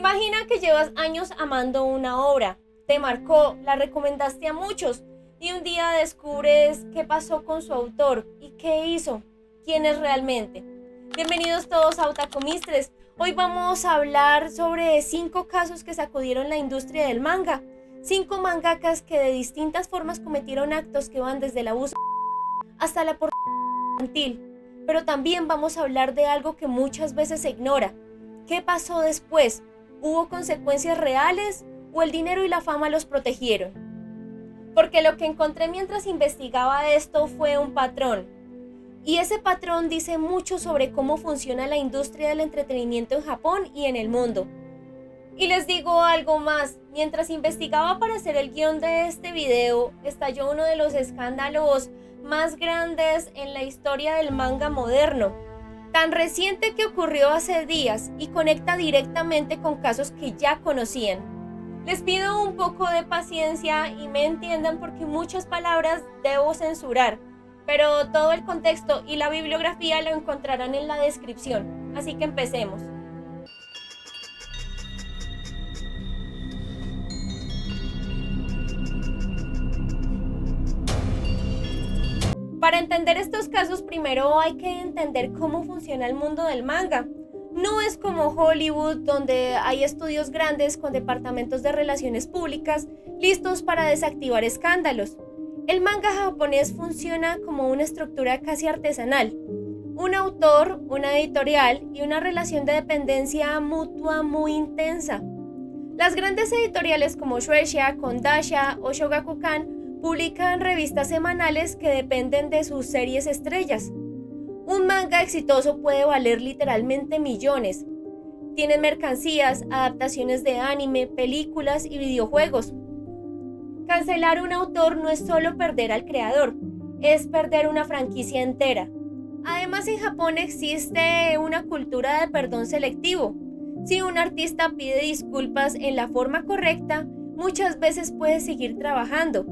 Imagina que llevas años amando una obra, te marcó, la recomendaste a muchos y un día descubres qué pasó con su autor y qué hizo, quién es realmente. Bienvenidos todos a Otakumistres. Hoy vamos a hablar sobre 5 casos que sacudieron la industria del manga. 5 mangakas que de distintas formas cometieron actos que van desde el abuso hasta la pornografía infantil. Pero también vamos a hablar de algo que muchas veces se ignora. ¿Qué pasó después? ¿Hubo consecuencias reales o el dinero y la fama los protegieron? Porque lo que encontré mientras investigaba esto fue un patrón. Y ese patrón dice mucho sobre cómo funciona la industria del entretenimiento en Japón y en el mundo. Y les digo algo más, mientras investigaba para hacer el guión de este video, estalló uno de los escándalos más grandes en la historia del manga moderno, tan reciente que ocurrió hace días y conecta directamente con casos que ya conocían. Les pido un poco de paciencia y me entiendan porque muchas palabras debo censurar, pero todo el contexto y la bibliografía lo encontrarán en la descripción, así que empecemos. Para entender estos casos, primero hay que entender cómo funciona el mundo del manga. No es como Hollywood, donde hay estudios grandes con departamentos de relaciones públicas listos para desactivar escándalos. El manga japonés funciona como una estructura casi artesanal. Un autor, una editorial y una relación de dependencia mutua muy intensa. Las grandes editoriales como Shueisha, Kondasha o Shogakukan publican revistas semanales que dependen de sus series estrellas. Un manga exitoso puede valer literalmente millones. Tienen mercancías, adaptaciones de anime, películas y videojuegos. Cancelar un autor no es solo perder al creador, es perder una franquicia entera. Además, en Japón existe una cultura de perdón selectivo. Si un artista pide disculpas en la forma correcta, muchas veces puede seguir trabajando.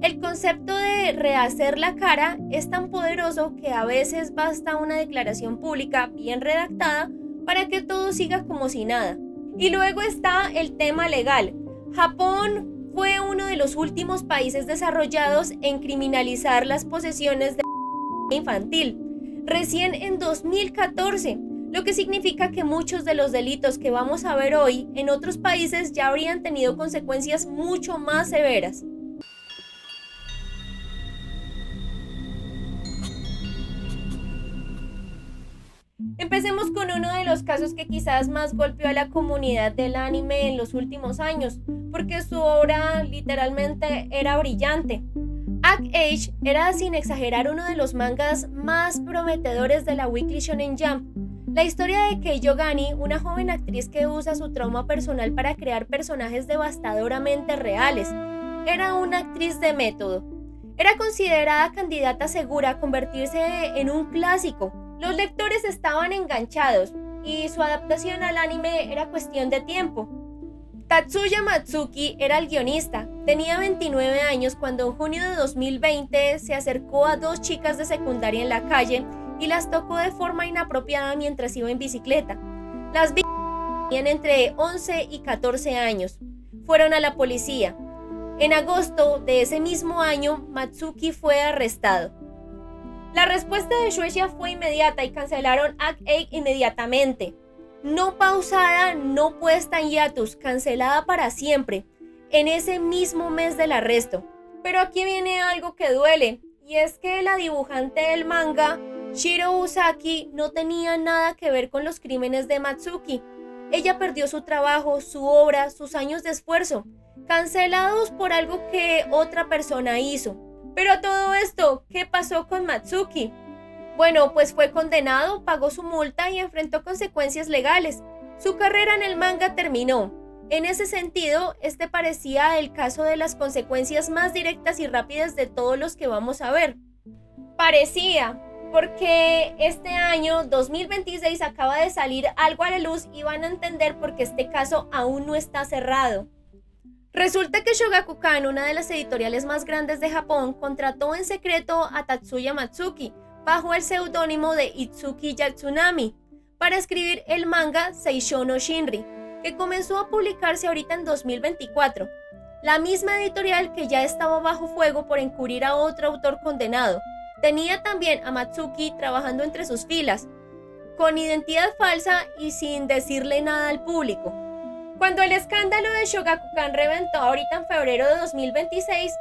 El concepto de rehacer la cara es tan poderoso que a veces basta una declaración pública bien redactada para que todo siga como si nada. Y luego está el tema legal. Japón fue uno de los últimos países desarrollados en criminalizar las posesiones de infantil, recién en 2014, lo que significa que muchos de los delitos que vamos a ver hoy en otros países ya habrían tenido consecuencias mucho más severas. Empecemos con uno de los casos que quizás más golpeó a la comunidad del anime en los últimos años, porque su obra literalmente era brillante. Act Age era, sin exagerar, uno de los mangas más prometedores de la Weekly Shonen Jump. La historia de Kei Yogani, una joven actriz que usa su trauma personal para crear personajes devastadoramente reales. Era una actriz de método. Era considerada candidata segura a convertirse en un clásico. Los lectores estaban enganchados y su adaptación al anime era cuestión de tiempo. Tatsuya Matsuki era el guionista. Tenía 29 años cuando en junio de 2020 se acercó a 2 chicas de secundaria en la calle y las tocó de forma inapropiada mientras iba en bicicleta. Las víctimas tenían entre 11 y 14 años. Fueron a la policía. En agosto de ese mismo año, Matsuki fue arrestado. La respuesta de Shueisha fue inmediata y cancelaron Act 8 inmediatamente. No pausada, no puesta en hiatus, cancelada para siempre, en ese mismo mes del arresto. Pero aquí viene algo que duele, y es que la dibujante del manga, Shiro Usaki, no tenía nada que ver con los crímenes de Matsuki. Ella perdió su trabajo, su obra, sus años de esfuerzo, cancelados por algo que otra persona hizo. Pero todo esto, ¿qué pasó con Matsuki? Bueno, pues fue condenado, pagó su multa y enfrentó consecuencias legales. Su carrera en el manga terminó. En ese sentido, este parecía el caso de las consecuencias más directas y rápidas de todos los que vamos a ver. Parecía, porque este año 2026 acaba de salir algo a la luz y van a entender por qué este caso aún no está cerrado. Resulta que Shogakukan, una de las editoriales más grandes de Japón, contrató en secreto a Tatsuya Matsuki bajo el seudónimo de Itsuki Yatsunami para escribir el manga Seishou no Shinri, que comenzó a publicarse ahorita en 2024. La misma editorial que ya estaba bajo fuego por encubrir a otro autor condenado. Tenía también a Matsuki trabajando entre sus filas, con identidad falsa y sin decirle nada al público. Cuando el escándalo de Shogakukan reventó ahorita en febrero de 2026,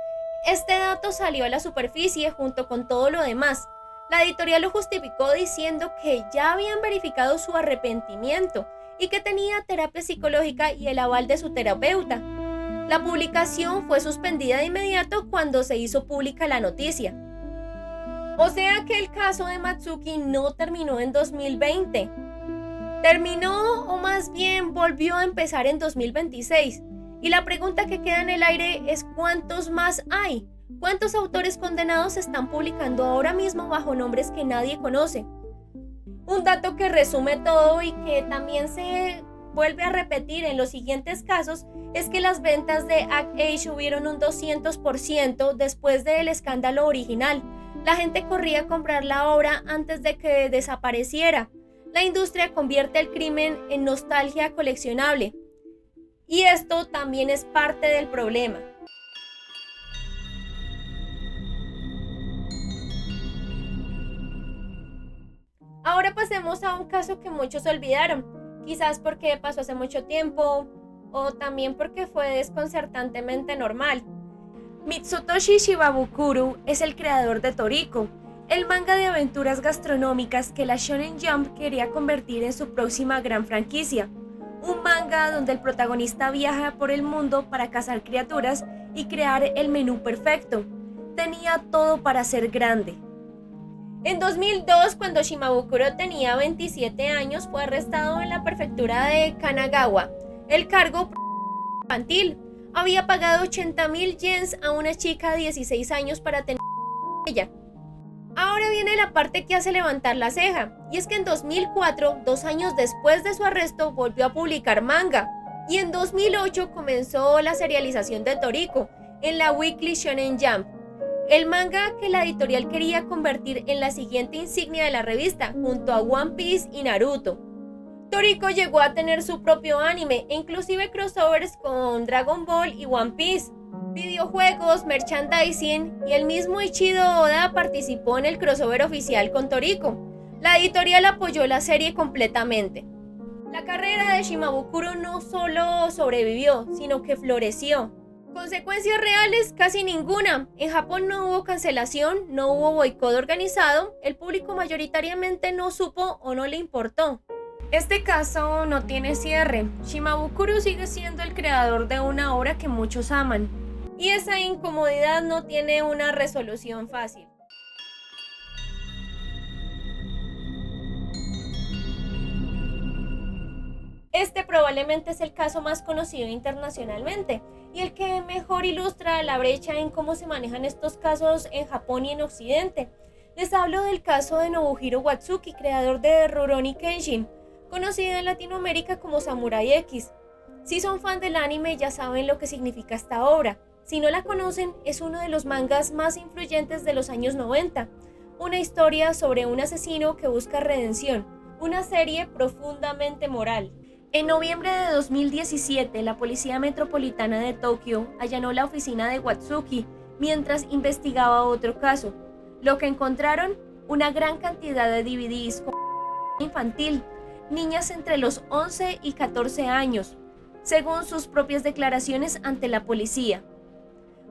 este dato salió a la superficie junto con todo lo demás. La editorial lo justificó diciendo que ya habían verificado su arrepentimiento y que tenía terapia psicológica y el aval de su terapeuta. La publicación fue suspendida de inmediato cuando se hizo pública la noticia. O sea que el caso de Matsuki no terminó en 2020. Terminó, o más bien volvió a empezar en 2026. Y la pregunta que queda en el aire es ¿cuántos más hay? ¿Cuántos autores condenados se están publicando ahora mismo bajo nombres que nadie conoce? Un dato que resume todo y que también se vuelve a repetir en los siguientes casos es que las ventas de ACT-AGE subieron un 200% después del escándalo original. La gente corría a comprar la obra antes de que desapareciera. La industria convierte el crimen en nostalgia coleccionable. Y esto también es parte del problema. Ahora pasemos a un caso que muchos olvidaron, quizás porque pasó hace mucho tiempo o también porque fue desconcertantemente normal. Mitsutoshi Shibabukuro es el creador de Toriko, el manga de aventuras gastronómicas que la Shonen Jump quería convertir en su próxima gran franquicia. Un manga donde el protagonista viaja por el mundo para cazar criaturas y crear el menú perfecto. Tenía todo para ser grande. En 2002, cuando Shimabukuro tenía 27 años, fue arrestado en la prefectura de Kanagawa. El cargo infantil. Había pagado 80,000 yens a una chica de 16 años para tener ella. Ahora viene la parte que hace levantar la ceja, y es que en 2004, 2 años después de su arresto, volvió a publicar manga, y en 2008 comenzó la serialización de Toriko en la Weekly Shonen Jump, el manga que la editorial quería convertir en la siguiente insignia de la revista, junto a One Piece y Naruto. Toriko llegó a tener su propio anime e inclusive crossovers con Dragon Ball y One Piece, videojuegos, merchandising, y el mismo Ichido Oda participó en el crossover oficial con Toriko. La editorial apoyó la serie completamente. La carrera de Shimabukuro no solo sobrevivió, sino que floreció. Consecuencias reales, casi ninguna. En Japón no hubo cancelación, no hubo boicot organizado, el público mayoritariamente no supo o no le importó. Este caso no tiene cierre. Shimabukuro sigue siendo el creador de una obra que muchos aman. Y esa incomodidad no tiene una resolución fácil. Este probablemente es el caso más conocido internacionalmente y el que mejor ilustra la brecha en cómo se manejan estos casos en Japón y en Occidente. Les hablo del caso de Nobuhiro Watsuki, creador de Rurouni Kenshin, conocido en Latinoamérica como Samurai X. Si son fan del anime ya saben lo que significa esta obra. Si no la conocen, es uno de los mangas más influyentes de los años 90. Una historia sobre un asesino que busca redención. Una serie profundamente moral. En noviembre de 2017, la Policía Metropolitana de Tokio allanó la oficina de Watsuki mientras investigaba otro caso. Lo que encontraron, una gran cantidad de DVDs con infantil, niñas entre los 11 y 14 años, según sus propias declaraciones ante la policía.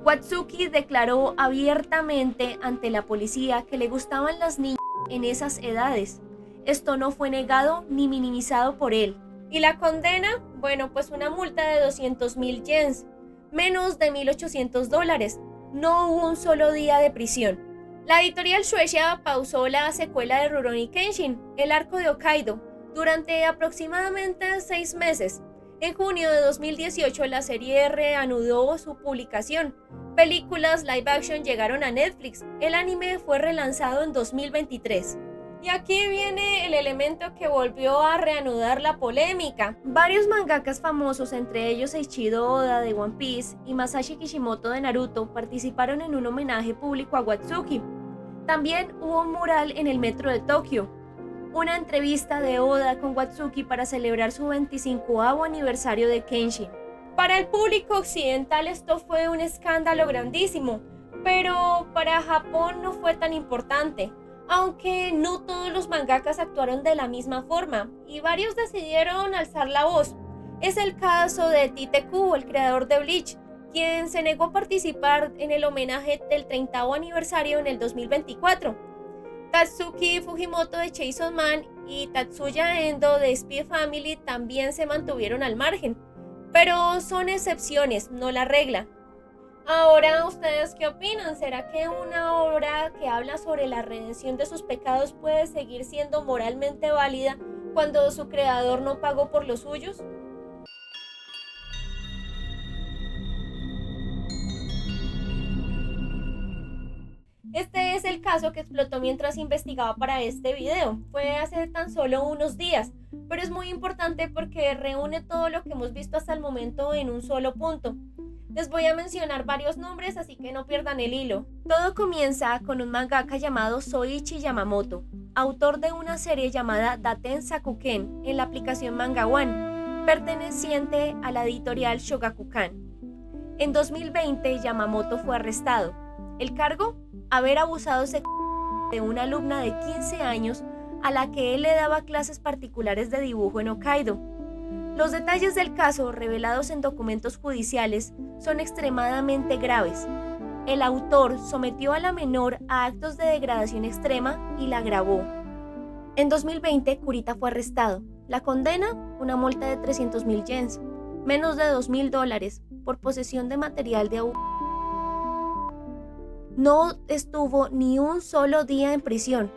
Watsuki declaró abiertamente ante la policía que le gustaban las niñas en esas edades. Esto no fue negado ni minimizado por él. ¿Y la condena? Bueno, pues una multa de 200,000 yens, menos de $1,800. No hubo un solo día de prisión. La editorial Shueisha pausó la secuela de Rurouni Kenshin, el arco de Hokkaido, durante aproximadamente 6 meses. En junio de 2018 la serie reanudó su publicación. Películas live action llegaron a Netflix. El anime fue relanzado en 2023. Y aquí viene el elemento que volvió a reanudar la polémica. Varios mangakas famosos, entre ellos Eiichiro Oda de One Piece y Masashi Kishimoto de Naruto, participaron en un homenaje público a Watsuki. También hubo un mural en el metro de Tokio. una entrevista de Oda con Watsuki para celebrar su 25º aniversario de Kenshin. Para el público occidental esto fue un escándalo grandísimo, pero para Japón no fue tan importante, aunque no todos los mangakas actuaron de la misma forma y varios decidieron alzar la voz. Es el caso de Tite Kubo, el creador de Bleach, quien se negó a participar en el homenaje del 30º aniversario en el 2024. Tatsuki Fujimoto de Chainsaw Man y Tatsuya Endo de Spy Family también se mantuvieron al margen, pero son excepciones, no la regla. Ahora, ¿ustedes qué opinan? ¿Será que una obra que habla sobre la redención de sus pecados puede seguir siendo moralmente válida cuando su creador no pagó por los suyos? Este es el caso que explotó mientras investigaba para este video. Fue hace tan solo unos días, pero es muy importante porque reúne todo lo que hemos visto hasta el momento en un solo punto. Les voy a mencionar varios nombres, así que no pierdan el hilo. Todo comienza con un mangaka llamado Soichi Yamamoto, autor de una serie llamada Daten Sakuken en la aplicación Manga One, perteneciente a la editorial Shogakukan. En 2020, Yamamoto fue arrestado. El cargo: haber abusado de una alumna de 15 años a la que él le daba clases particulares de dibujo en Hokkaido. Los detalles del caso, revelados en documentos judiciales, son extremadamente graves. El autor sometió a la menor a actos de degradación extrema y la grabó. En 2020, Kurita fue arrestado. La condena: una multa de 300.000 yens, menos de $2.000, por posesión de material de abuso. No estuvo ni un solo día en prisión.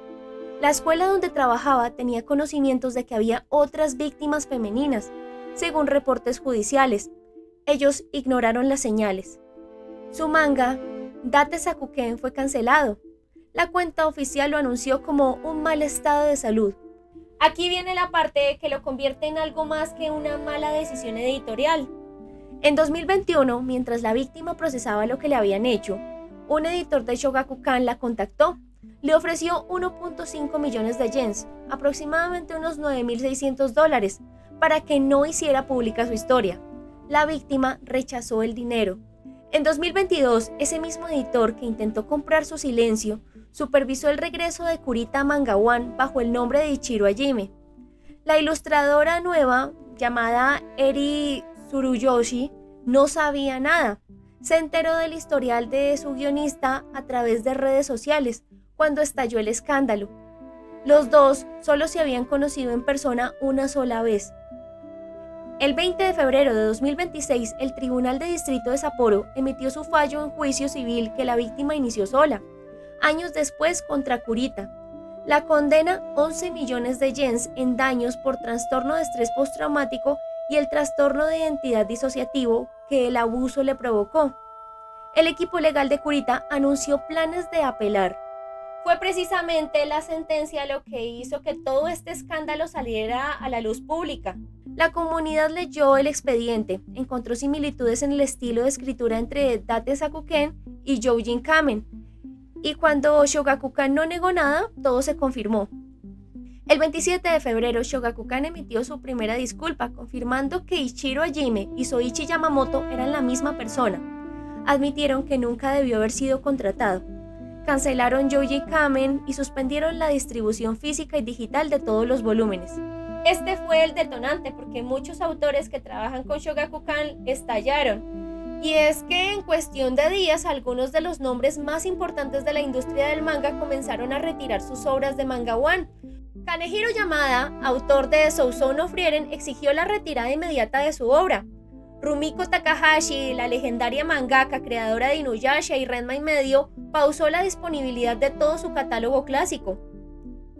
La escuela donde trabajaba tenía conocimientos de que había otras víctimas femeninas, según reportes judiciales. Ellos ignoraron las señales. Su manga, Date Sakuken, fue cancelado. La cuenta oficial lo anunció como un mal estado de salud. Aquí viene la parte que lo convierte en algo más que una mala decisión editorial. En 2021, mientras la víctima procesaba lo que le habían hecho, un editor de Shogakukan la contactó. Le ofreció 1.5 millones de yens, aproximadamente unos $9.600, para que no hiciera pública su historia. La víctima rechazó el dinero. En 2022, ese mismo editor que intentó comprar su silencio, supervisó el regreso de Kurita a Manga One bajo el nombre de Ichiro Hajime. La ilustradora nueva, llamada Eri Tsuruyoshi, no sabía nada. Se enteró del historial de su guionista a través de redes sociales, cuando estalló el escándalo. Los dos solo se habían conocido en persona una sola vez. El 20 de febrero de 2026, el Tribunal de Distrito de Sapporo emitió su fallo en juicio civil que la víctima inició sola, años después contra Kurita. La condena: 11 millones de yens en daños por trastorno de estrés postraumático y el trastorno de identidad disociativo que el abuso le provocó. El equipo legal de Kurita anunció planes de apelar. Fue precisamente la sentencia lo que hizo que todo este escándalo saliera a la luz pública. La comunidad leyó el expediente, encontró similitudes en el estilo de escritura entre Date Sakuken y Joujin Kamen, y cuando Shogakukan no negó nada, todo se confirmó. El 27 de febrero, Shogakukan emitió su primera disculpa, confirmando que Ichiro Hajime y Soichi Yamamoto eran la misma persona. Admitieron que nunca debió haber sido contratado. Cancelaron Joujin Kamen y suspendieron la distribución física y digital de todos los volúmenes. Este fue el detonante porque muchos autores que trabajan con Shogakukan estallaron. Y es que en cuestión de días, algunos de los nombres más importantes de la industria del manga comenzaron a retirar sus obras de Manga One. Kanehiro Yamada, autor de Sousou no Frieren, exigió la retirada inmediata de su obra. Rumiko Takahashi, la legendaria mangaka creadora de Inuyasha y Ranma y medio, pausó la disponibilidad de todo su catálogo clásico.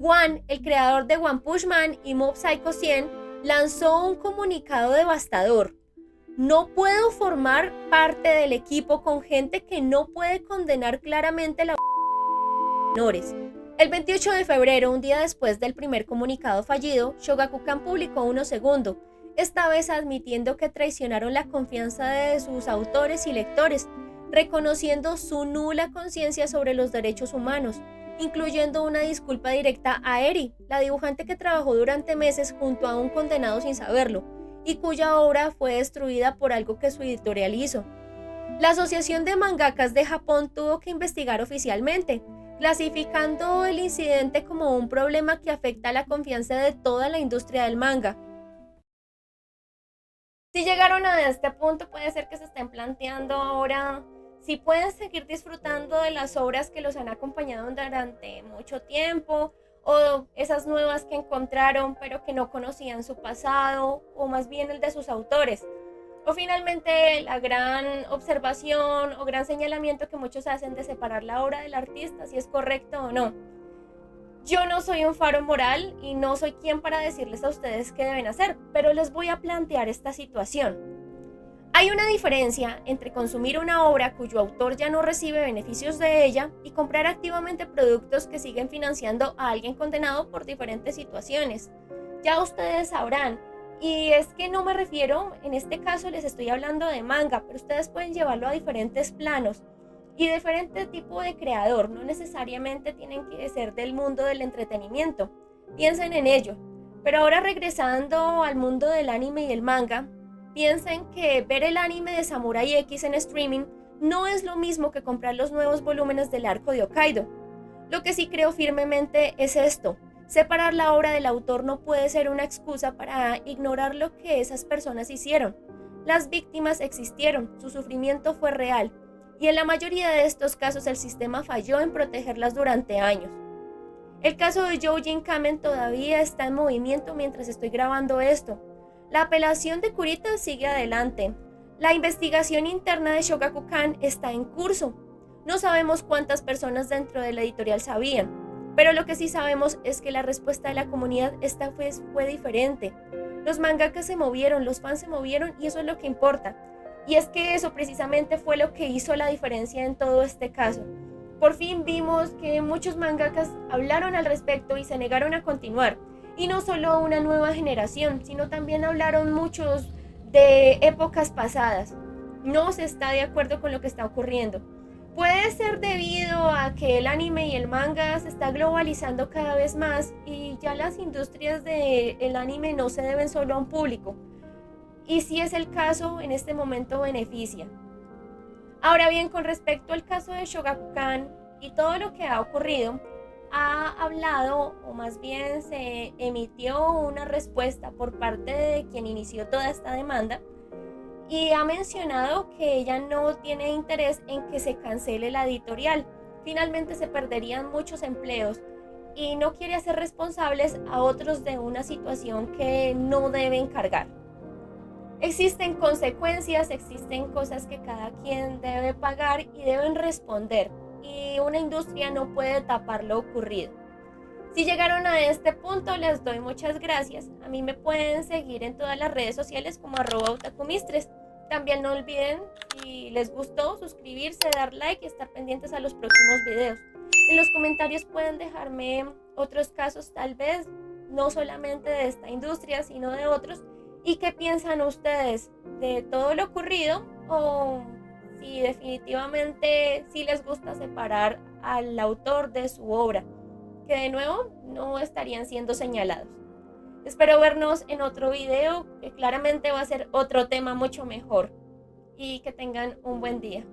One, el creador de One Punch Man y Mob Psycho 100, lanzó un comunicado devastador: no puedo formar parte del equipo con gente que no puede condenar claramente la menores. El 28 de febrero, un día después del primer comunicado fallido, Shogakukan publicó uno segundo, esta vez admitiendo que traicionaron la confianza de sus autores y lectores, reconociendo su nula conciencia sobre los derechos humanos incluyendo una disculpa directa a Eri, la dibujante que trabajó durante meses junto a un condenado sin saberlo, y cuya obra fue destruida por algo que su editorial hizo. La Asociación de Mangakas de Japón tuvo que investigar oficialmente, clasificando el incidente como un problema que afecta a la confianza de toda la industria del manga. Si llegaron a este punto, puede ser que se estén planteando ahora si pueden seguir disfrutando de las obras que los han acompañado durante mucho tiempo, o esas nuevas que encontraron pero que no conocían su pasado, o más bien el de sus autores. O finalmente la gran observación o gran señalamiento que muchos hacen de separar la obra del artista, si es correcto o no. Yo no soy un faro moral y no soy quien para decirles a ustedes qué deben hacer, pero les voy a plantear esta situación. Hay una diferencia entre consumir una obra cuyo autor ya no recibe beneficios de ella y comprar activamente productos que siguen financiando a alguien condenado por diferentes situaciones. Ya ustedes sabrán. Y es que no me refiero, en este caso les estoy hablando de manga, pero ustedes pueden llevarlo a diferentes planos y diferente tipo de creador, no necesariamente tienen que ser del mundo del entretenimiento. Piensen en ello. Pero ahora regresando al mundo del anime y el manga, piensen que ver el anime de Samurai X en streaming no es lo mismo que comprar los nuevos volúmenes del arco de Hokkaido. Lo que sí creo firmemente es esto: separar la obra del autor no puede ser una excusa para ignorar lo que esas personas hicieron. Las víctimas existieron, su sufrimiento fue real, y en la mayoría de estos casos el sistema falló en protegerlas durante años. El caso de Youjin Kamen todavía está en movimiento mientras estoy grabando esto. La apelación de Kurita sigue adelante. La investigación interna de Shogakukan está en curso. No sabemos cuántas personas dentro de la editorial sabían, pero lo que sí sabemos es que la respuesta de la comunidad esta vez fue diferente. Los mangakas se movieron, los fans se movieron, y eso es lo que importa. Y es que eso precisamente fue lo que hizo la diferencia en todo este caso. Por fin vimos que muchos mangakas hablaron al respecto y se negaron a continuar. Y no solo una nueva generación, sino también hablaron muchos de épocas pasadas. No se está de acuerdo con lo que está ocurriendo. Puede ser debido a que el anime y el manga se está globalizando cada vez más y ya las industrias del anime no se deben solo a un público. Y si es el caso, en este momento beneficia. Ahora bien, con respecto al caso de Shogakukan y todo lo que ha ocurrido, ha hablado, o más bien se emitió una respuesta por parte de quien inició toda esta demanda, y ha mencionado que ella no tiene interés en que se cancele la editorial. Finalmente se perderían muchos empleos y no quiere hacer responsables a otros de una situación que no deben cargar. Existen consecuencias, existen cosas que cada quien debe pagar y deben responder, y una industria no puede tapar lo ocurrido. Si llegaron a este punto, les doy muchas gracias. A mí me pueden seguir en todas las redes sociales como @otakumistres. También no olviden, si les gustó, suscribirse, dar like y estar pendientes a los próximos videos. En los comentarios pueden dejarme otros casos, tal vez no solamente de esta industria, sino de otros. ¿Y qué piensan ustedes de todo lo ocurrido? O si definitivamente sí les gusta separar al autor de su obra, que de nuevo no estarían siendo señalados. Espero vernos en otro video, que claramente va a ser otro tema mucho mejor. Y que tengan un buen día.